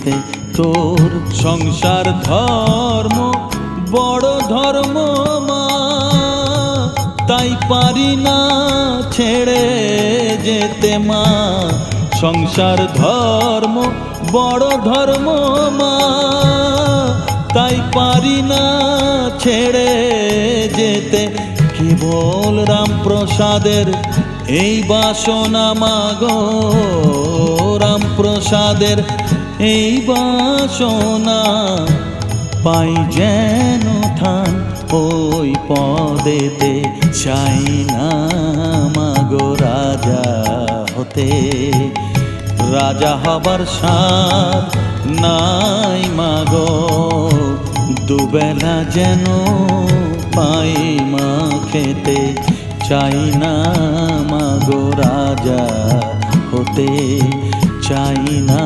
যেতে। তোর সংসার ধর্ম বড় ধর্ম মা, তাই পারি না ছেড়ে যেতে মা। সংসার ধর্ম বড় ধর্ম মা, তাই পারি না ছেড়ে যেতে। কেবল রামপ্রসাদের এই বাসনা মাগো, রামপ্রসাদের এই বাসনা, পাই যেন ঠান ওই পদেতে। চাই না মাগো রাজা হতে, রাজা হবার সাধ নাই মাগো। দুবেলা যেন পাই মা খেতে, চাই না মাগো রাজা হতে, চাই না